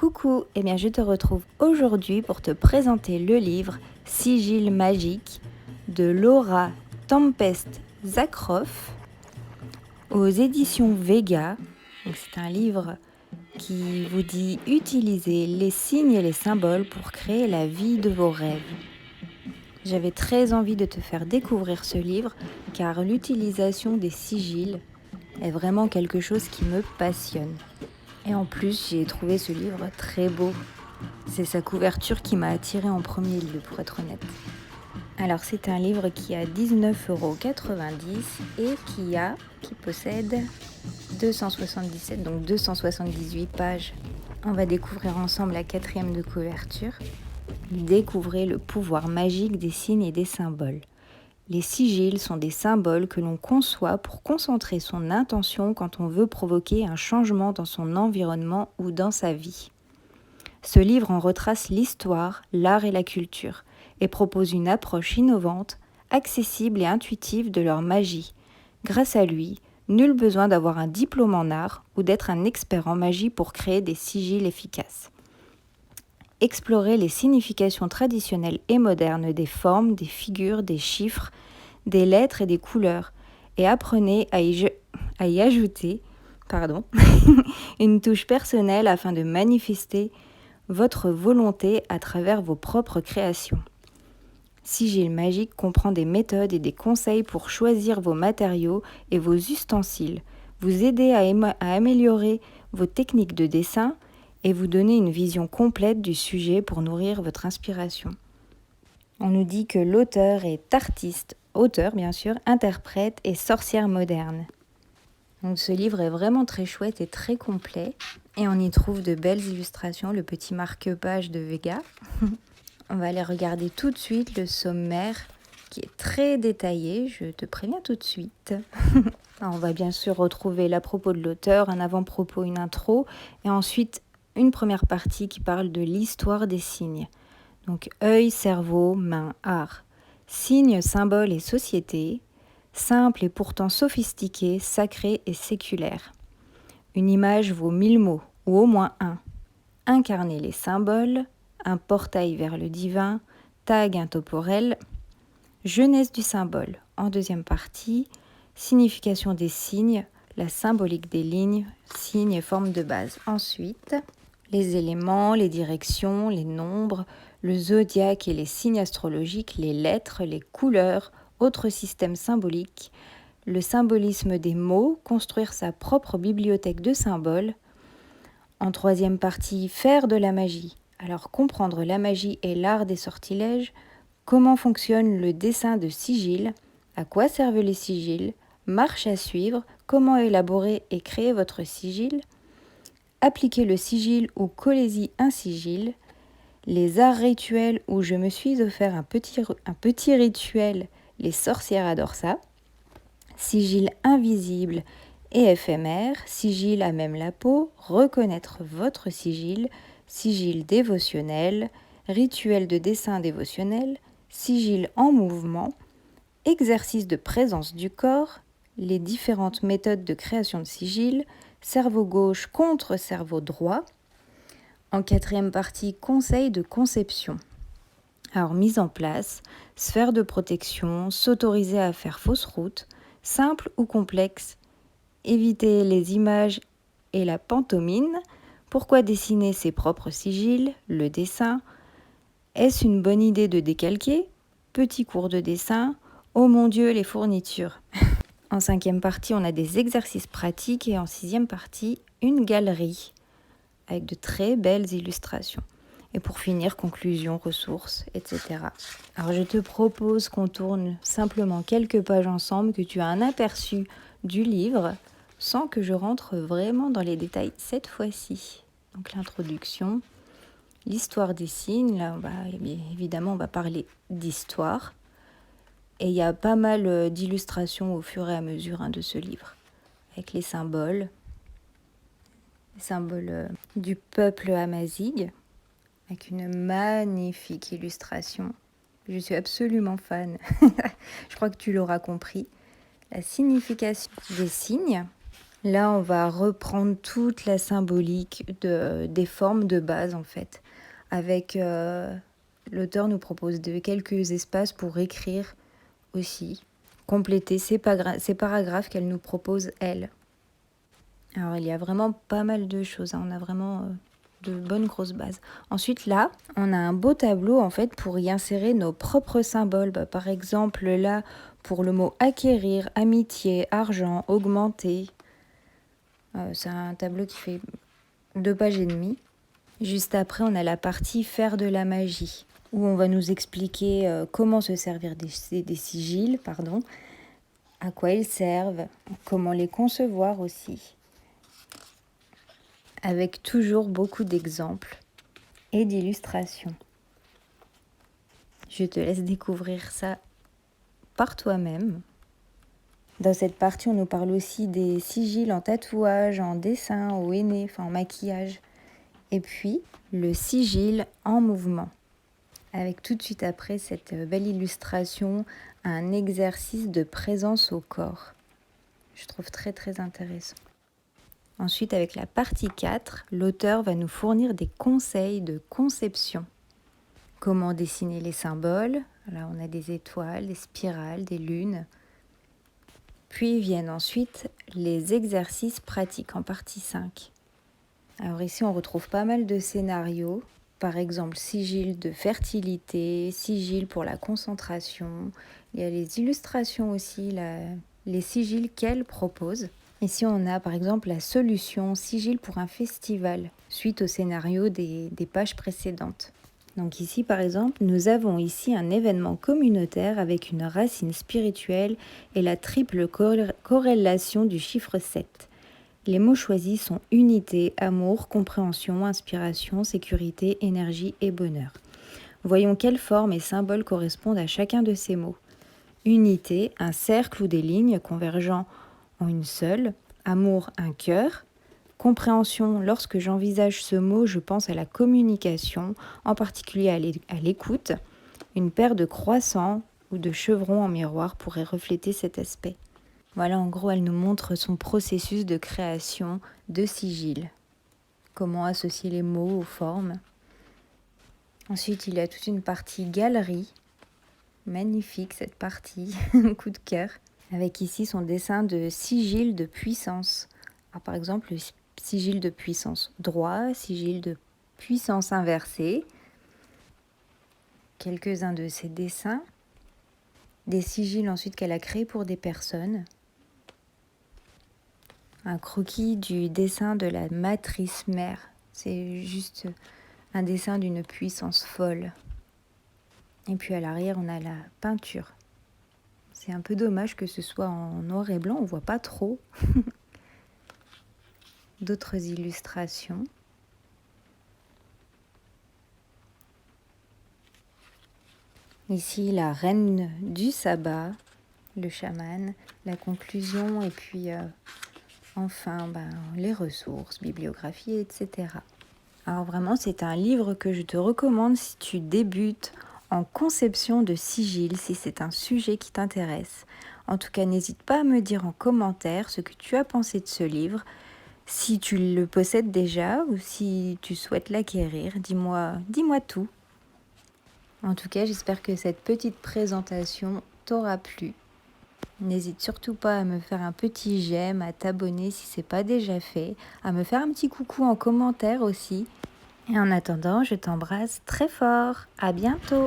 Coucou, je te retrouve aujourd'hui pour te présenter le livre Sigil magique de Laura Tempest Zakroff aux éditions Vega. Donc, c'est un livre qui vous dit utiliser les signes et les symboles pour créer la vie de vos rêves. J'avais très envie de te faire découvrir ce livre car l'utilisation des sigils est vraiment quelque chose qui me passionne. Et en plus, j'ai trouvé ce livre très beau. C'est sa couverture qui m'a attirée en premier lieu, pour être honnête. Alors, c'est un livre qui a 19,90 € et qui possède 277, donc 278 pages. On va découvrir ensemble la 4e de couverture. Découvrez le pouvoir magique des signes et des symboles. Les sigils sont des symboles que l'on conçoit pour concentrer son intention quand on veut provoquer un changement dans son environnement ou dans sa vie. Ce livre en retrace l'histoire, l'art et la culture et propose une approche innovante, accessible et intuitive de leur magie. Grâce à lui, nul besoin d'avoir un diplôme en art ou d'être un expert en magie pour créer des sigils efficaces. Explorez les significations traditionnelles et modernes des formes, des figures, des chiffres, des lettres et des couleurs, et apprenez à y ajouter une touche personnelle afin de manifester votre volonté à travers vos propres créations. Sigil magique comprend des méthodes et des conseils pour choisir vos matériaux et vos ustensiles, vous aider à améliorer vos techniques de dessin et vous donner une vision complète du sujet pour nourrir votre inspiration. On nous dit que l'auteur est artiste, auteur bien sûr, interprète et sorcière moderne. Donc ce livre est vraiment très chouette et très complet et on y trouve de belles illustrations, le petit marque-page de Vega. On va aller regarder tout de suite le sommaire qui est très détaillé, je te préviens tout de suite. Alors, on va bien sûr retrouver l'à propos de l'auteur, un avant-propos, une intro et ensuite une première partie qui parle de l'histoire des signes. Donc œil, cerveau, main, art. Signes, symboles et société, simple et pourtant sophistiqué, sacré et séculaire. Une image vaut 1000 mots, ou au moins un. Incarner les symboles, un portail vers le divin, tag intemporel, jeunesse du symbole. En deuxième partie, signification des signes, la symbolique des lignes, signes et formes de base. Ensuite, les éléments, les directions, les nombres, le zodiaque et les signes astrologiques, les lettres, les couleurs, autres systèmes symboliques, le symbolisme des mots, construire sa propre bibliothèque de symboles. En troisième partie, faire de la magie. Alors comprendre la magie et l'art des sortilèges, comment fonctionne le dessin de sigil, à quoi servent les sigils, marche à suivre, comment élaborer et créer votre sigil, appliquer le sigil ou collez-y un sigil, les arts rituels où je me suis offert un petit rituel, les sorcières adorent ça, sigil invisible et éphémère, sigil à même la peau, reconnaître votre sigil, sigil dévotionnel, rituel de dessin dévotionnel, sigil en mouvement, exercice de présence du corps, les différentes méthodes de création de sigil, cerveau gauche contre cerveau droit. En quatrième partie, conseil de conception. Alors, mise en place, sphère de protection, s'autoriser à faire fausse route, simple ou complexe, éviter les images et la pantomime, pourquoi dessiner ses propres sigils, le dessin, est-ce une bonne idée de décalquer, petit cours de dessin, oh mon Dieu, les fournitures. En cinquième partie, on a des exercices pratiques et en sixième partie, une galerie avec de très belles illustrations. Et pour finir, conclusion, ressources, etc. Alors je te propose qu'on tourne simplement quelques pages ensemble, que tu as un aperçu du livre, sans que je rentre vraiment dans les détails cette fois-ci. Donc l'introduction, l'histoire des signes, là évidemment on va parler d'histoire. Et il y a pas mal d'illustrations au fur et à mesure de ce livre, avec les symboles du peuple amazigh, avec une magnifique illustration. Je suis absolument fan. Je crois que tu l'auras compris. La signification des signes. Là, on va reprendre toute la symbolique des formes de base, en fait. Avec l'auteur nous propose quelques espaces pour écrire aussi, compléter ces paragraphes qu'elle nous propose, elle. Alors, il y a vraiment pas mal de choses, hein. On a vraiment de bonnes grosses bases. Ensuite, là, on a un beau tableau, en fait, pour y insérer nos propres symboles. Par exemple, là, pour le mot acquérir, amitié, argent, augmenter. C'est un tableau qui fait 2 pages et demie. Juste après, on a la partie faire de la magie, où on va nous expliquer comment se servir des sigils, à quoi ils servent, comment les concevoir aussi, avec toujours beaucoup d'exemples et d'illustrations. Je te laisse découvrir ça par toi-même. Dans cette partie, on nous parle aussi des sigils en tatouage, en dessin, au henné, en maquillage. Et puis, le sigil en mouvement. Avec tout de suite après cette belle illustration, un exercice de présence au corps. Je trouve très très intéressant. Ensuite, avec la partie 4, l'auteur va nous fournir des conseils de conception. Comment dessiner les symboles. Là, on a des étoiles, des spirales, des lunes. Puis viennent ensuite les exercices pratiques en partie 5. Alors ici, on retrouve pas mal de scénarios. Par exemple, sigil de fertilité, sigil pour la concentration. Il y a les illustrations aussi, les sigils qu'elle propose. Ici, on a par exemple la solution sigil pour un festival, suite au scénario des pages précédentes. Donc ici, par exemple, nous avons ici un événement communautaire avec une racine spirituelle et la triple corrélation du chiffre 7. Les mots choisis sont unité, amour, compréhension, inspiration, sécurité, énergie et bonheur. Voyons quelles formes et symboles correspondent à chacun de ces mots. Unité, un cercle ou des lignes convergeant en une seule. Amour, un cœur. Compréhension, lorsque j'envisage ce mot, je pense à la communication, en particulier à l'écoute. Une paire de croissants ou de chevrons en miroir pourrait refléter cet aspect. Voilà, en gros, elle nous montre son processus de création de sigil. Comment associer les mots aux formes. Ensuite, il y a toute une partie galerie. Magnifique cette partie, coup de cœur. Avec ici son dessin de sigil de puissance. Alors, par exemple, le sigil de puissance droit, sigil de puissance inversée. Quelques-uns de ses dessins. Des sigils ensuite qu'elle a créés pour des personnes. Un croquis du dessin de la matrice mère. C'est juste un dessin d'une puissance folle. Et puis à l'arrière, on a la peinture. C'est un peu dommage que ce soit en noir et blanc, on ne voit pas trop. D'autres illustrations. Ici, la reine du sabbat, le chaman, la conclusion et puis enfin les ressources, bibliographie, etc. Alors vraiment, c'est un livre que je te recommande si tu débutes en conception de sigil, si c'est un sujet qui t'intéresse. En tout cas, n'hésite pas à me dire en commentaire ce que tu as pensé de ce livre. Si tu le possèdes déjà ou si tu souhaites l'acquérir, dis-moi tout. En tout cas, j'espère que cette petite présentation t'aura plu. N'hésite surtout pas à me faire un petit j'aime, à t'abonner si ce n'est pas déjà fait, à me faire un petit coucou en commentaire aussi. Et en attendant, je t'embrasse très fort. À bientôt!